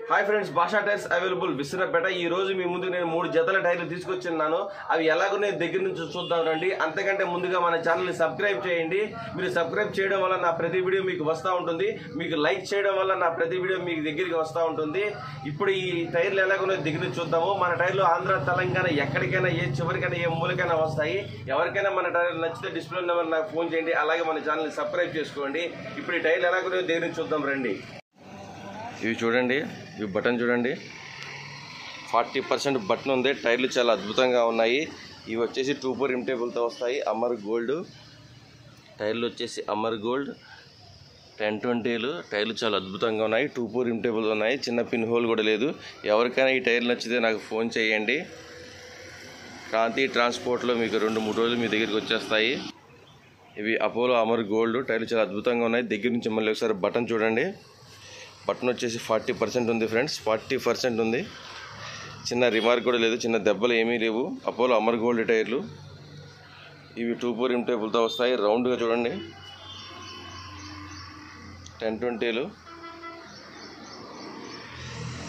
Hi friends, భాషా tyres available విసిరపేట. ఈ రోజు మీ ముందుకు నేను 3 జతల టైర్లు తీసుకొచ్చిన్నాను. అవి ఎలాగో నేను దగ్గర నుంచి చూద్దాం రండి. అంతకంటే ముందుగా మన ఛానల్ని సబ్స్క్రైబ్ చేయండి. మీరు సబ్స్క్రైబ్ చేయడం వల్ల నా ప్రతి వీడియో మీకు వస్తూ ఉంటుంది. మీకు లైక్ చేయడం వల్ల నా ప్రతి వీడియో మీకు దగ్గరికి వస్తూ ఉంటుంది. ఇప్పుడు ఈ టైర్లు ఎలాగో దగ్గర నుంచి చూద్దాము. మన టైర్లు ఆంధ్ర, తెలంగాణ ఎక్కడికైనా, ఏ చివరికైనా, ఏ మూలకైనా వస్తాయి. ఎవరికైనా మన టైర్లు నచ్చితే డిస్ప్లే నెంబర్ నాకు ఫోన్ చేయండి. అలాగే మన ఛానల్ని సబ్స్క్రైబ్ చేసుకోండి. ఇప్పుడు ఈ టైర్లు ఎలాగో దగ్గర నుంచి చూద్దాం రండి. ఇవి చూడండి, ఇవి బటన్ చూడండి, 40% బటన్ ఉంది. టైర్లు చాలా అద్భుతంగా ఉన్నాయి. ఇవి వచ్చేసి 2 రిమ్ టేబుల్తో వస్తాయి. అమర్ గోల్డ్ టైర్లు వచ్చేసి అమర్ గోల్డ్ 1020లు. టైర్లు చాలా అద్భుతంగా ఉన్నాయి. 2 రిమ్ టేబుల్ ఉన్నాయి. చిన్న పిన్ హోల్ కూడా లేదు. ఎవరికైనా ఈ టైర్లు నచ్చితే నాకు ఫోన్ చేయండి. క్రాంతి ట్రాన్స్పోర్ట్లో మీకు 2-3 రోజులు మీ దగ్గరికి వచ్చేస్తాయి. ఇవి అపోలో అమర్ గోల్డ్ టైర్లు చాలా అద్భుతంగా ఉన్నాయి. దగ్గర నుంచి మళ్ళీ ఒకసారి బటన్ చూడండి. బటన్ వచ్చేసి 40% ఉంది ఫ్రెండ్స్, 40% ఉంది. చిన్న రిమార్క్ కూడా లేదు, చిన్న దెబ్బలు ఏమీ లేవు. అపోలో అమర్ గోల్డ్ టైర్లు ఇవి 2 రిమ్ టేబుల్తో వస్తాయి. రౌండ్గా చూడండి, 1020లు.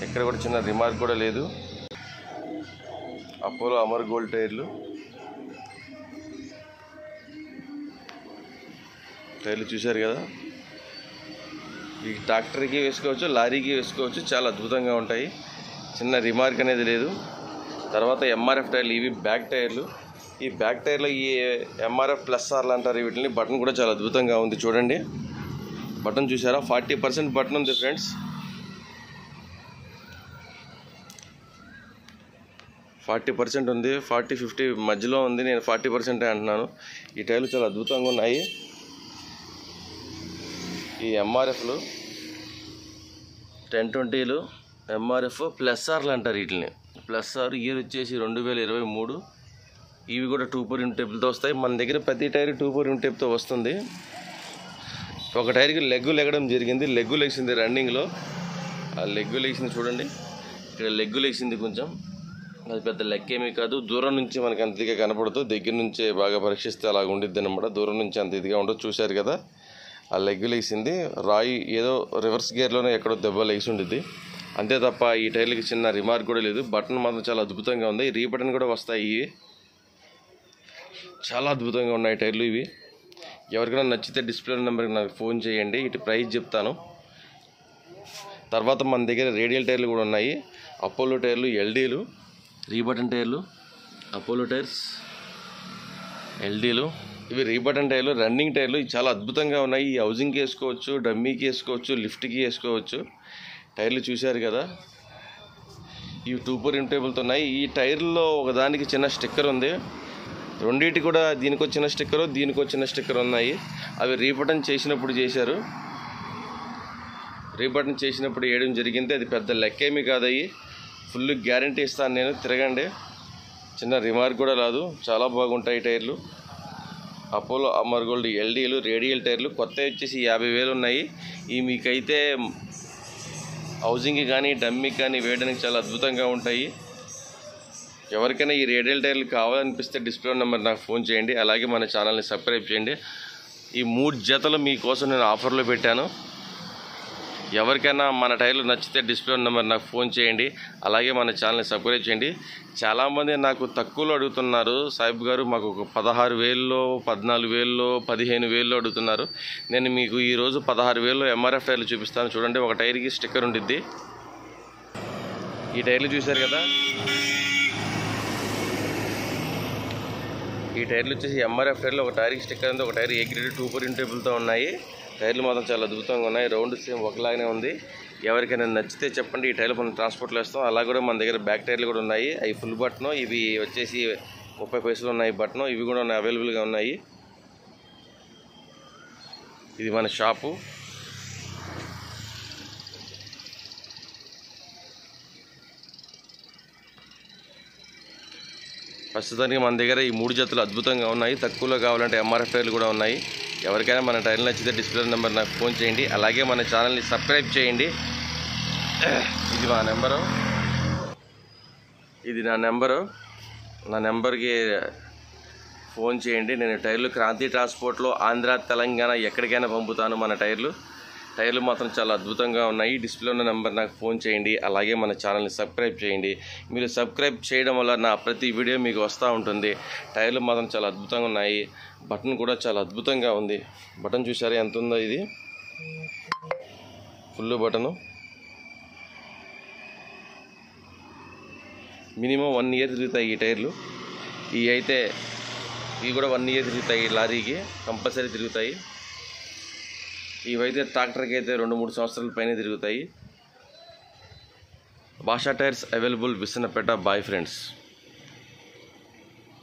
ఎక్కడ కూడా చిన్న రిమార్క్ కూడా లేదు. అపోలో అమర్ గోల్డ్ టైర్లు చూశారు కదా. ఈ ట్రాక్టర్కి వేసుకోవచ్చు, లారీకి వేసుకోవచ్చు. చాలా అద్భుతంగా ఉంటాయి. చిన్న రిమార్క్ అనేది లేదు. తర్వాత ఎంఆర్ఎఫ్ టైర్లు, ఇవి బ్యాక్ టైర్లు. ఈ బ్యాక్ టైర్లో ఈ ఎంఆర్ఎఫ్ ప్లస్ ఆర్లు అంటారు వీటిని. బటన్ కూడా చాలా అద్భుతంగా ఉంది చూడండి. బటన్ చూసారా, 40% బటన్ ఉంది ఫ్రెండ్స్. 40% ఉంది, 40-50 మధ్యలో ఉంది. నేను 40% అంటున్నాను. ఈ టైర్లు చాలా అద్భుతంగా ఉన్నాయి. ఈ ఎంఆర్ఎఫ్లు 1020లు ఎంఆర్ఎఫ్ ప్లస్ ఆర్లు అంటారు వీటిని. ప్లస్ ఆర్ ఇయర్ వచ్చేసి 2023. ఇవి కూడా 2 రిమ్ టేబుల్తో వస్తాయి. మన దగ్గర ప్రతి టైర్ 2 రిమ్ టేప్తో వస్తుంది. ఒక టైర్కి లెగ్గు లెగడం జరిగింది. లెగ్గు లెగిసింది రన్నింగ్లో. ఆ లెగ్గు లెగిసింది చూడండి, ఇక్కడ లెగ్గు లెగిసింది. కొంచెం అది పెద్ద లెక్క ఏమీ కాదు. దూరం నుంచి మనకి అంత ఇదిగా కనపడుతుంది. దగ్గర నుంచే బాగా పరీక్షిస్తే అలాగ ఉండిద్ది అనమాట. దూరం నుంచి అంత ఇదిగా ఉండదు. చూశారు కదా, ఆ లెగ్ లేసింది. రాయి ఏదో రివర్స్ గేర్లోనే ఎక్కడో దెబ్బ లేసి ఉండిద్ది అంతే తప్ప ఈ టైర్లకి చిన్న రిమార్క్ కూడా లేదు. బటన్ మాత్రం చాలా అద్భుతంగా ఉంది. రీ బటన్ కూడా వస్తాయి. ఇవి చాలా అద్భుతంగా ఉన్నాయి టైర్లు. ఇవి ఎవరికైనా నచ్చితే డిస్ప్లే నెంబర్కి నాకు ఫోన్ చేయండి. ఇటు ప్రైస్ చెప్తాను. తర్వాత మన దగ్గర రేడియల్ టైర్లు కూడా ఉన్నాయి. అపోలో టైర్లు, ఎల్డీలు, రీ బటన్ టైర్లు, అపోలో టైర్స్, ఎల్డీలు. ఇవి రీ బటన్ టైర్లు, రన్నింగ్ టైర్లు. ఇవి చాలా అద్భుతంగా ఉన్నాయి. ఈ హౌసింగ్కి వేసుకోవచ్చు, డమ్మీకి వేసుకోవచ్చు, లిఫ్ట్కి వేసుకోవచ్చు. టైర్లు చూశారు కదా, ఇవి 2 రిమ్ టేబుల్తో ఉన్నాయి. ఈ టైర్లో ఒకదానికి చిన్న స్టిక్కర్ ఉంది. రెండింటి కూడా దీనికి వచ్చిన స్టిక్కరు, దీనికి వచ్చిన స్టిక్కర్ ఉన్నాయి. అవి రీ బటన్ చేసినప్పుడు చేశారు. రీ బటన్ చేసినప్పుడు వేయడం జరిగింది. అది పెద్ద లెక్కేమీ కాదు. అవి ఫుల్ గ్యారంటీ ఇస్తాను నేను. తిరగండి, చిన్న రిమార్క్ కూడా రాదు. చాలా బాగుంటాయి టైర్లు. అపోలో అమర్ గోల్డ్ ఎల్డీలు, రేడియల్ టైర్లు కొత్త వచ్చేసి 50,000 ఉన్నాయి. ఈ మీకైతే హౌసింగ్కి కానీ డమ్మీకి కానీ వేయడానికి చాలా అద్భుతంగా ఉంటాయి. ఎవరికైనా ఈ రేడియల్ టైర్లు కావాలనిపిస్తే డిస్ప్లే నెంబర్ నాకు ఫోన్ చేయండి. అలాగే మన ఛానల్ని సబ్స్క్రైబ్ చేయండి. ఈ 3 జతలు మీకోసం నేను ఆఫర్లో పెట్టాను. ఎవరికైనా మన టైర్లు నచ్చితే డిస్ప్లే నెంబర్ నాకు ఫోన్ చేయండి. అలాగే మన ఛానల్ని సబ్స్క్రైబ్ చేయండి. చాలామంది నాకు తక్కువలో అడుగుతున్నారు, సాహిబ్ గారు మాకు ఒక 16,000లో, 14,000లో, 15,000లో అడుగుతున్నారు. నేను మీకు ఈరోజు 16,000లో ఎంఆర్ఎఫ్ టైర్లు చూపిస్తాను. చూడండి, ఒక టైర్కి స్టిక్కర్ ఉండిద్ది. ఈ టైర్లు చూశారు కదా, ఈ టైర్లు వచ్చేసి ఎంఆర్ఎఫ్ టైర్లు. ఒక టైర్కి స్టిక్కర్ ఉంది. ఒక టైర్ ఏ గ్రేడ్ 2 రిమ్ టేబుల్తో ఉన్నాయి. టైర్లు మాత్రం చాలా అద్భుతంగా ఉన్నాయి. రౌండ్ సేమ్ ఒకలాగానే ఉంది. ఎవరికైనా నచ్చితే చెప్పండి. ఈ టైర్లు మనం ట్రాన్స్పోర్ట్లో వేస్తాం. అలా కూడా మన దగ్గర బ్యాక్ టైర్లు కూడా ఉన్నాయి. అవి ఫుల్ బటన్. ఇవి వచ్చేసి 30 పైసలు ఉన్నాయి బటన్. ఇవి కూడా అవైలబుల్గా ఉన్నాయి. ఇది మన షాపు. ప్రస్తుతానికి మన దగ్గర ఈ 3 జతలు అద్భుతంగా ఉన్నాయి. తక్కువలో కావాలంటే ఎంఆర్ఎఫ్ టైర్లు కూడా ఉన్నాయి. ఎవరికైనా మన టైర్లు నచ్చితే డిస్ప్లే నెంబర్ నాకు ఫోన్ చేయండి. అలాగే మన ఛానల్ని సబ్స్క్రైబ్ చేయండి. ఇది మా నెంబరు, ఇది నా నెంబరు. నా నెంబర్కి ఫోన్ చేయండి. నేను టైర్లు క్రాంతి ట్రాన్స్పోర్ట్లో ఆంధ్ర, తెలంగాణ ఎక్కడికైనా పంపుతాను మన టైర్లు. టైర్లు మాత్రం చాలా అద్భుతంగా ఉన్నాయి. డిస్ప్లే ఉన్న నెంబర్ నాకు ఫోన్ చేయండి. అలాగే మన ఛానల్ని సబ్స్క్రైబ్ చేయండి. మీరు సబ్స్క్రైబ్ చేయడం వల్ల నా ప్రతి వీడియో మీకు వస్తూ ఉంటుంది. టైర్లు మాత్రం చాలా అద్భుతంగా ఉన్నాయి. బటన్ కూడా చాలా అద్భుతంగా ఉంది. బటన్ చూసారా ఎంత ఉందో, ఇది ఫుల్ బటను. మినిమం 1 ఇయర్ తిరుగుతాయి ఈ టైర్లు. ఇవి కూడా 1 ఇయర్ తిరుగుతాయి. లారీకి కంపల్సరీ తిరుగుతాయి. ఇవైతే ట్రాక్టర్కి అయితే 2-3 సంవత్సరాల పైన తిరుగుతాయి. భాషా tyres available Vissannapet. Boy friends.